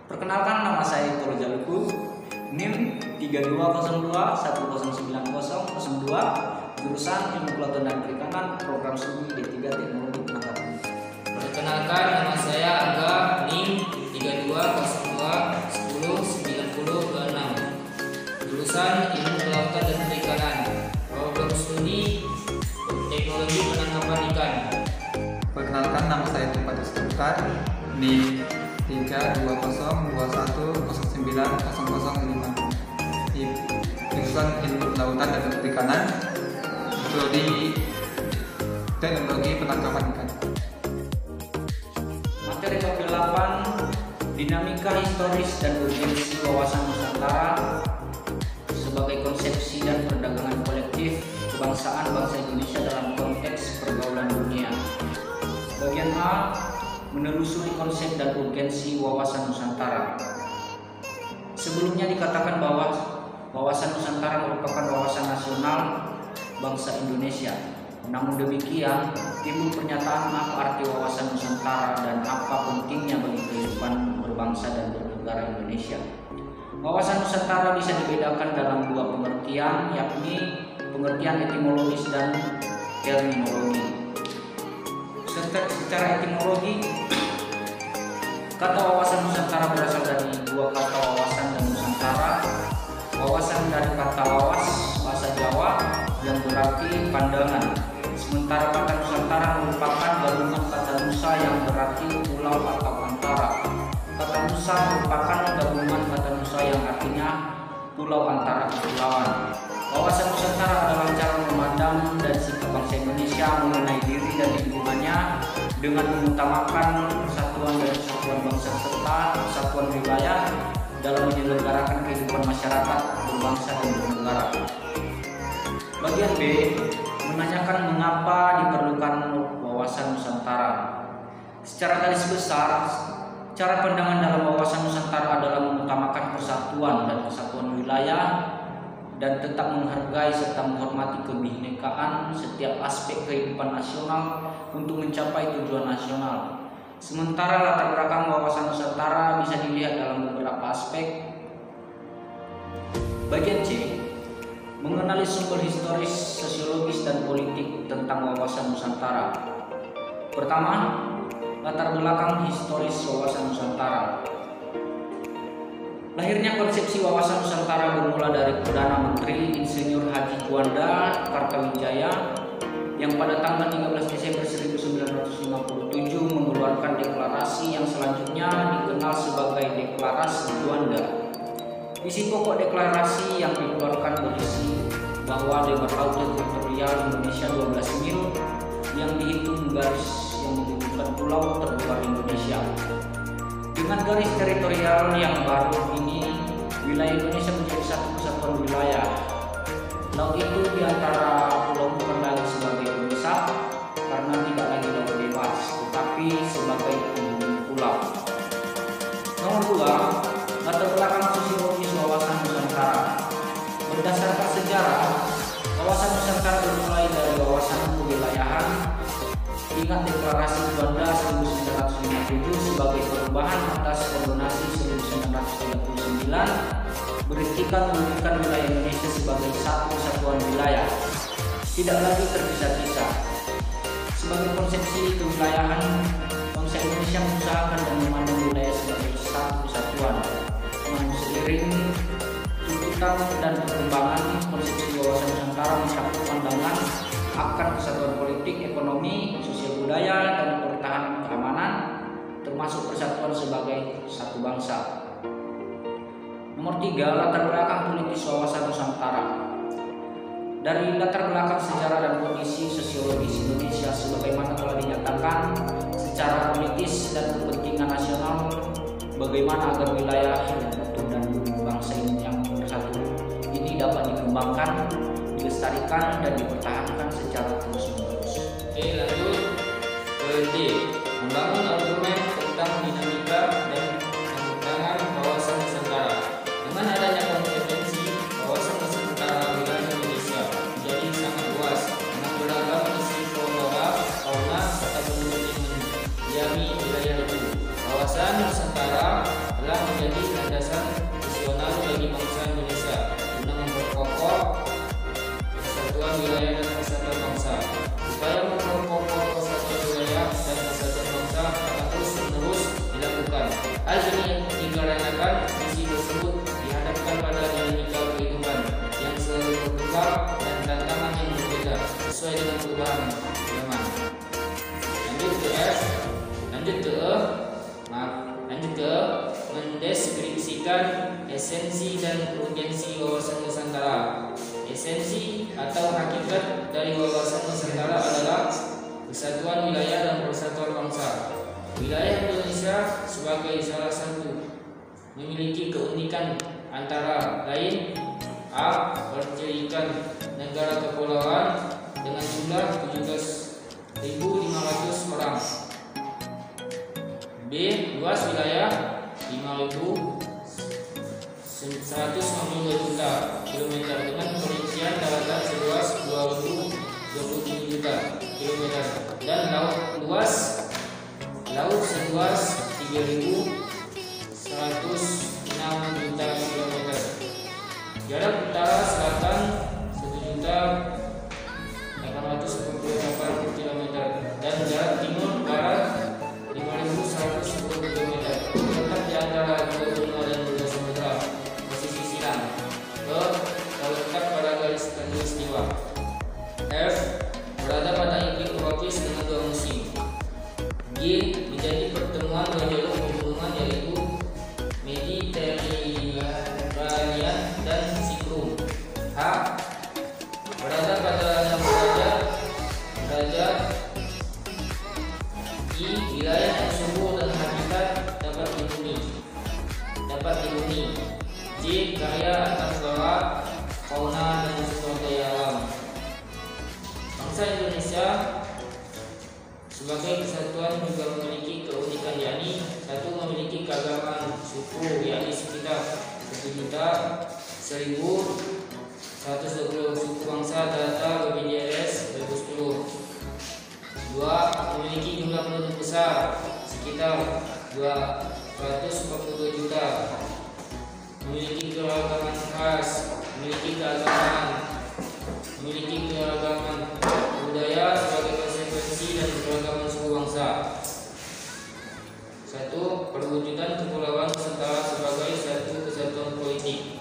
Perkenalkan, nama saya Toro Jaluku, NIM 3202109002, jurusan Ilmu Kelautan dan Perikanan, program studi D3 Teknologi Penangkapan. Perkenalkan, nama saya Angga, NIM 3202109006, jurusan Ilmu Kelautan dan Perikanan, program studi Teknologi Penangkapan Ikan. Perkenalkan, nama saya Tupat Iskandar, NIM 3202109005, di jurusan Ilmu Kelautan dan Perikanan, prodi Teknologi Penangkapan Ikan. Materi topik 8, dinamika historis dan urgensi wawasan Nusantara sebagai konsepsi dan perdagangan kolektif kebangsaan bangsa Indonesia dalam konteks pergaulan dunia. Bagian A, menelusuri konsep dan urgensi wawasan Nusantara. Sebelumnya dikatakan bahwa wawasan Nusantara merupakan wawasan nasional bangsa Indonesia. Namun demikian, timbul pernyataan apa arti wawasan Nusantara dan apa pentingnya bagi kehidupan berbangsa dan bernegara Indonesia. Wawasan Nusantara bisa dibedakan dalam dua pengertian, yakni pengertian etimologis dan terminologi. Secara etimologi, kata wawasan Nusantara berasal dari dua kata wawasan dan Nusantara. Wawasan dari kata wawas bahasa Jawa yang berarti pandangan, sementara kata Nusantara merupakan gabungan kata Nusa yang berarti pulau atau antara. Kata Nusa merupakan gabungan kata Nusa yang artinya pulau antara kepulauan. Wawasan Nusantara adalah cara memandang dan sikap bangsa Indonesia mengenai diri dan lingkungannya dengan mengutamakan persatuan dan kesatuan bangsa serta persatuan wilayah dalam menyelenggarakan kehidupan masyarakat berbangsa dan bernegara. Bagian B, menanyakan mengapa diperlukan wawasan Nusantara. Secara garis besar, cara pandangan dalam wawasan Nusantara adalah mengutamakan persatuan dan kesatuan wilayah dan tetap menghargai serta menghormati kebinekaan setiap aspek kehidupan nasional untuk mencapai tujuan nasional. Sementara latar belakang wawasan Nusantara bisa dilihat dalam beberapa aspek. Bagian C, mengenali sumber historis, sosiologis, dan politik tentang wawasan Nusantara. Pertama, latar belakang historis wawasan Nusantara. Lahirnya konsepsi wawasan Nusantara bermula dari Perdana Menteri Insinyur Haji Juanda Kartawijaya yang pada tanggal 13 Desember 1957 mengeluarkan deklarasi yang selanjutnya dikenal sebagai Deklarasi Juanda. Isi pokok deklarasi yang dikeluarkan berisi bahwa lebar laut teritorial Indonesia 12 mil yang dihitung garis yang menghubungkan pulau terluar Indonesia. Dengan garis teritorial yang baru ini, wilayah Indonesia menjadi satu kesatuan wilayah. Laut itu di antara pulau bukan lagi sebagai pemisah karena tidak lagi laut bebas, tetapi sebagai penghubung pulau. Nomor 2, latar belakang sosiologis wawasan Nusantara. Berdasarkan sejarah, wawasan Nusantara dimulai dari wawasan kewilayahan. Ingat deklarasi Juanda 1957 sebagai perubahan atas Ordonansi 1939 berisikan mewujudkan wilayah Indonesia sebagai satu kesatuan wilayah, tidak lagi terpisah-pisah. Sebagai konsepsi kewilayahan, bangsa Indonesia mengusahakan dan memandang wilayah sebagai satu kesatuan. Namun seiring tuntutan dan perkembangan, konsepsi wawasan Nusantara mencakup pandangan akan kesatuan politik, ekonomi, sosial budaya, dan pertahanan keamanan, termasuk persatuan sebagai satu bangsa. Nomor 3, latar belakang politis wawasan Nusantara. Dari latar belakang sejarah dan kondisi sosiologis Indonesia sebagaimana telah dinyatakan secara politis dan kepentingan nasional, bagaimana agar wilayah yang utuh dan bangsa ini yang bersatu ini dapat dikembangkan, dilestarikan, dan dipertahankan secara terus-menerus. Oke, lanjut ke D, membangun argumen tentang dinamika dan pengembangan wawasan Nusantara. Dengan adanya konsekuensi wawasan Nusantara wilayah Indonesia menjadi sangat luas dengan beragam isi flora, fauna, serta penduduk yang mendiami wilayah itu. Wawasan Nusantara telah menjadi sesuai dengan perubahan zaman. Lanjut ke F, lanjut ke E, mendeskripsikan esensi dan urgensi wawasan Nusantara. Esensi atau hakikat dari wawasan Nusantara adalah kesatuan wilayah dan persatuan bangsa. Wilayah Indonesia sebagai salah satu memiliki keunikan antara lain: A. Berjadikan negara kepulauan dengan jumlah 17.500 orang. B. Luas wilayah 5.152 juta km dengan perincian daratan seluas 2.023 juta km dan laut seluas 3.106 juta km. Jarak utara selatan 1.848 km dan jarak timur barat 5.110 km. Terletak di antara Dua Benua dan Dua Samudra. Posisi silang. B. Terletak pada garis khatulistiwa. F. Berada pada iklim tropis dengan 2 musim. G. Menjadi pertemuan 2 jalur pegunungan yaitu Mediterranean dan Sikrum. H. Berada pada 6 derajat. I. Wilayah yang subur dan habitat dapat dihuni. J. Kaya akan flora, fauna dan sumber daya alam. Bangsa Indonesia sebagai kesatuan juga memiliki keunikan, yakni 1. Memiliki keagamaan suku yakni sekitar 1.120 suku bangsa data BPJS 2010. 2. Memiliki jumlah penduduk besar sekitar 242 juta. Memiliki keragaman khas, memiliki keragaman budaya sebagai konsekuensi dan keragaman suku bangsa. 1. Perwujudan kepulauan Nusantara sebagai satu kesatuan politik.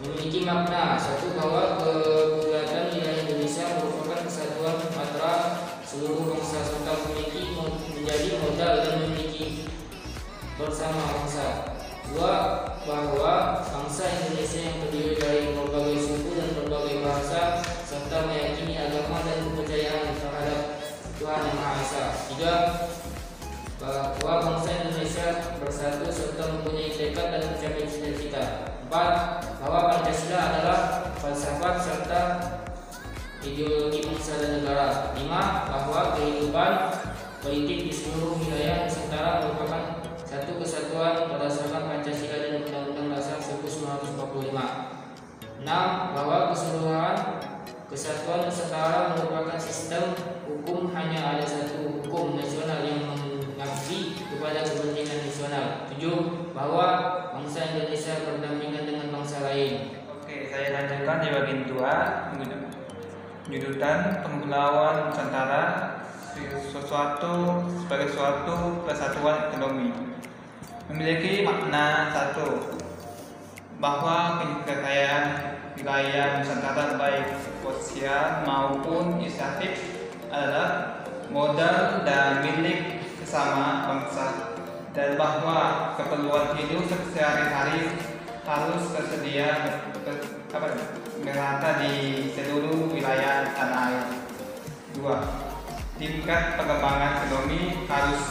Memiliki makna 1. Bahwa kebudayaan wilayah Indonesia merupakan kesatuan antara seluruh bangsa serta menjadi modal dan memiliki bersama bangsa. 2. Bahwa bangsa Indonesia yang terdiri dari berbagai suku dan berbagai bahasa serta meyakini agama dan kepercayaan terhadap Tuhan Yang Maha Esa. 3. Bahwa bangsa Indonesia bersatu serta mempunyai tekad dan mencapai cita-cita. 4. Bahwa Pancasila adalah falsafat serta ideologi bangsa dan negara. 5. Bahwa kehidupan politik di seluruh wilayah Nusantara merupakan satu kesatuan berdasarkan Pancasila dan Undang-Undang Dasar 1945. 6. Bahwa keseluruhan kesatuan Nusantara merupakan sistem hukum, hanya ada satu hukum nasional yang mengabdi kepada kepentingan nasional. 7. Bahwa bangsa Indonesia berdampingan dengan bangsa lain. Oke, saya lanjutkan di bagian 2. Judutan Kepulauan Nusantara sebagai suatu kesatuan ekonomi. Memiliki makna 1. Bahwa kekayaan wilayah Nusantara baik sosial maupun inisiatif adalah modal dan milik sesama bangsa, dan bahwa keperluan hidup sehari-hari harus tersedia merata di seluruh wilayah tanah air. 2. Tingkat pengembangan ekonomi harus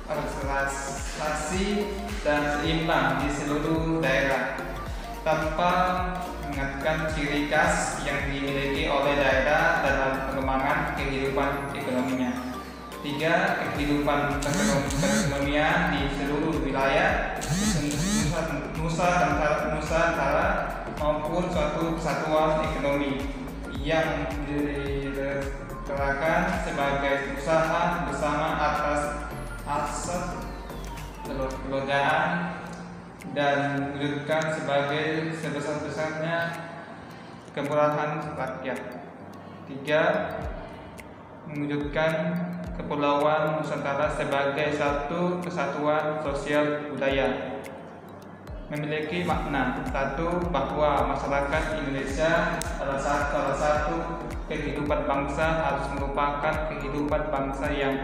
berprestasi dan seimbang di seluruh daerah, tanpa mengingatkan ciri khas yang dimiliki oleh daerah dalam pengembangan kehidupan ekonominya. 3. Kehidupan perekonomian di seluruh wilayah Nusantara maupun suatu kesatuan ekonomi yang digerakkan sebagai usaha bersama atas asas kebudayaan dan diwujudkan sebagai sebesar-besarnya kemurahan rakyat. 3. Mewujudkan Kepulauan Nusantara sebagai satu kesatuan sosial budaya. memiliki makna. Satu, bahwa masyarakat Indonesia salah satu kehidupan bangsa harus merupakan kehidupan bangsa yang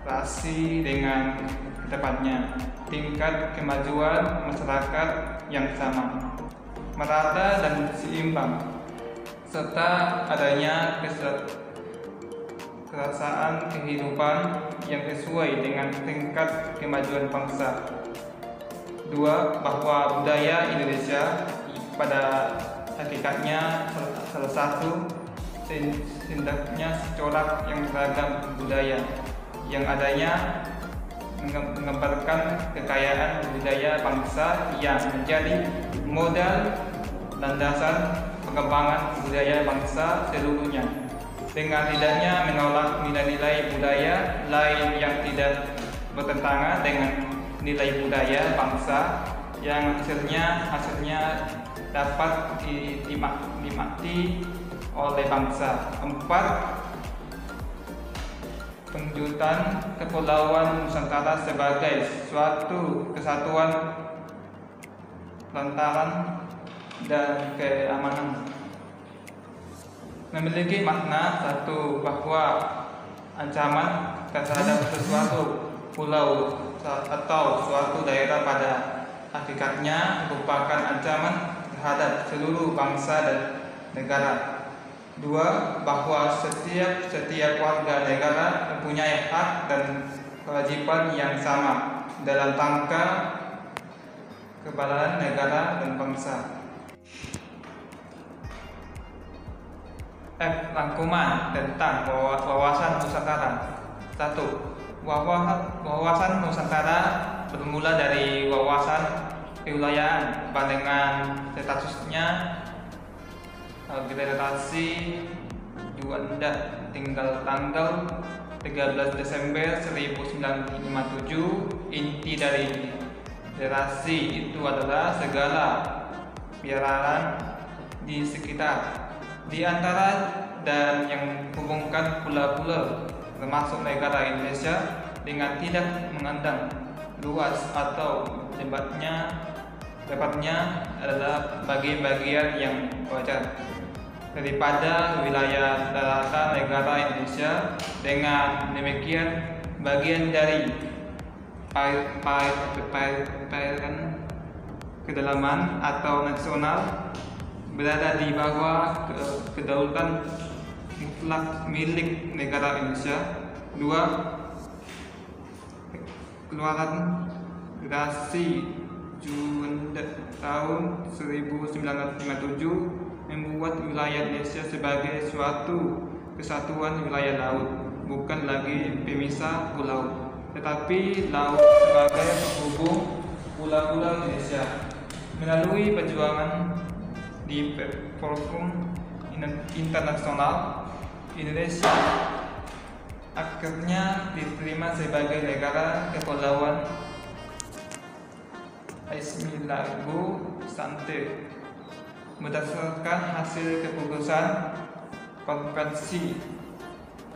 rasi dengan kedepannya, tingkat kemajuan masyarakat yang sama, merata dan seimbang, serta adanya kerasaan kehidupan yang sesuai dengan tingkat kemajuan bangsa. Dua, bahwa budaya Indonesia pada hakikatnya salah satu tindaknya corak yang beragam budaya yang adanya mengembarkan kekayaan budaya bangsa yang menjadi modal landasan pengembangan budaya bangsa seluruhnya, dengan tidaknya menolak nilai-nilai budaya lain yang tidak bertentangan dengan nilai budaya bangsa yang hasilnya dapat dinikmati oleh bangsa. Empat, penwujudan Kepulauan Nusantara sebagai suatu kesatuan lantaran dan keamanan. Memiliki makna. Satu, bahwa ancaman terhadap sesuatu pulau atau suatu daerah pada hakikatnya merupakan ancaman terhadap seluruh bangsa dan negara. Dua, bahwa setiap warga negara mempunyai hak dan kewajiban yang sama dalam rangka kebebasan negara dan bangsa. F. Rangkuman tentang wawasan Nusantara. 1. Wawasan Nusantara bermula dari wawasan kewilayahan dengan statusnya Federasi Juanda tinggal tanggal 13 Desember 1957. Inti dari federasi itu adalah segala biararan di sekitar, di antara dan yang menghubungkan pulau-pulau termasuk negara Indonesia dengan tidak mengandang luas atau dapatnya adalah bagian-bagian yang wajar daripada wilayah daratan negara Indonesia. Dengan demikian, bagian dari perairan kedalaman atau nasional berada di bawah kedaulatan mutlak milik negara Indonesia. 2. Keluaran Federasi Juanda tahun 1957 membuat wilayah Indonesia sebagai suatu kesatuan wilayah laut, bukan lagi pemisah pulau, tetapi laut sebagai penghubung pulau-pulau Indonesia. Melalui perjuangan di forum internasional, Indonesia akhirnya diterima sebagai negara kepulauan Ismilago Sante berdasarkan hasil keputusan Konvensi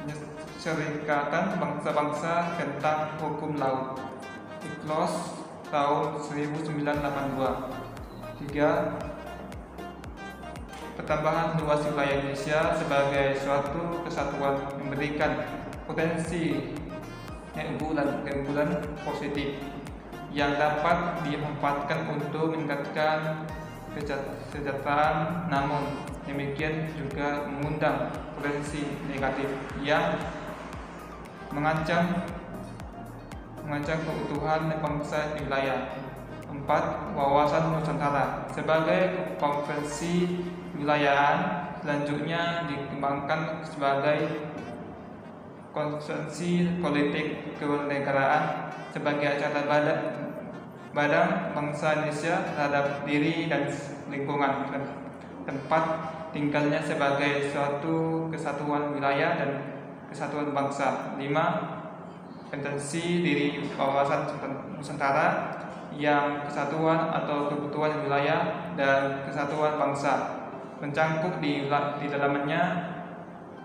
Perserikatan Bangsa-Bangsa tentang Hukum Laut (ICLOS) tahun 1982. 3. Pertambahan luas wilayah Indonesia sebagai suatu kesatuan memberikan potensi keunggulan positif yang dapat dimanfaatkan untuk meningkatkan kesejahteraan, namun demikian juga mengundang potensi negatif yang mengancam keutuhan bangsa di wilayah. 4. Wawasan Nusantara sebagai konvensi wilayahan selanjutnya dikembangkan sebagai konvensi politik kewarganegaraan sebagai acara badan bangsa Indonesia terhadap diri dan lingkungan tempat tinggalnya sebagai suatu kesatuan wilayah dan kesatuan bangsa. 5. Konvensi diri wawasan Nusantara yang kesatuan atau keutuhan wilayah dan kesatuan bangsa mencangkup di dalamnya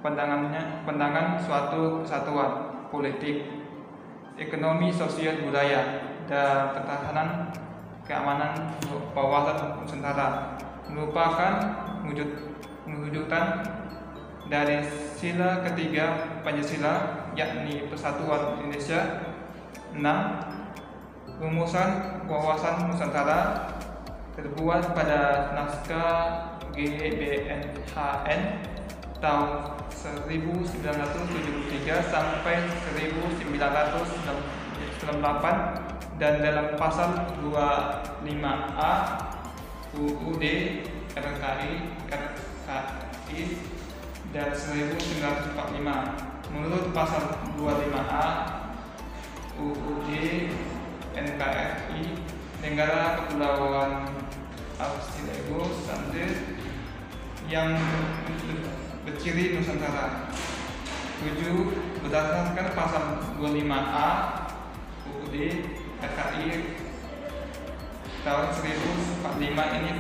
pandangan suatu kesatuan politik, ekonomi, sosial, budaya, dan pertahanan keamanan kawasan Nusantara merupakan mewujudkan dari sila ketiga Pancasila, yakni Persatuan Indonesia. 6. Rumusan wawasan Nusantara terbuat pada naskah GBNHN tahun 1973 sampai 1998 dan dalam pasal 25A UUD RKI dan 1945. Menurut pasal 25A UUD NKRI, negara kepulauan Archipelago Sandir yang berciri Nusantara. 7. Berdasarkan pasal 25A UUD RKI tahun 1945 ini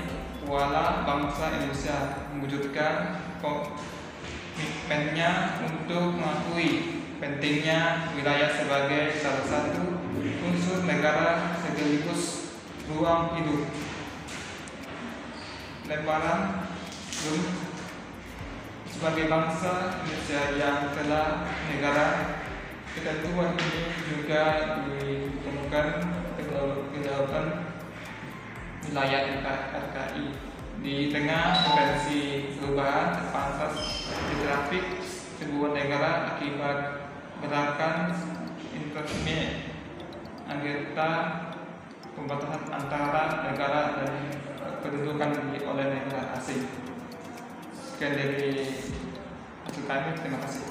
pula bangsa Indonesia mewujudkan komitmennya untuk mengakui pentingnya wilayah sebagai salah satu unsur negara sekaligus ruang hidup. Lembaran sebagai bangsa Indonesia yang telah negara, ketentuan ini juga ditemukan kedaulatan wilayah RKI di tengah potensi perubahan terpantas di trafik sebuah negara akibat gerakan intervensi anggota pembatasan antara negara dan kedudukan oleh negara asing. Sekian dari hasil kami, terima kasih.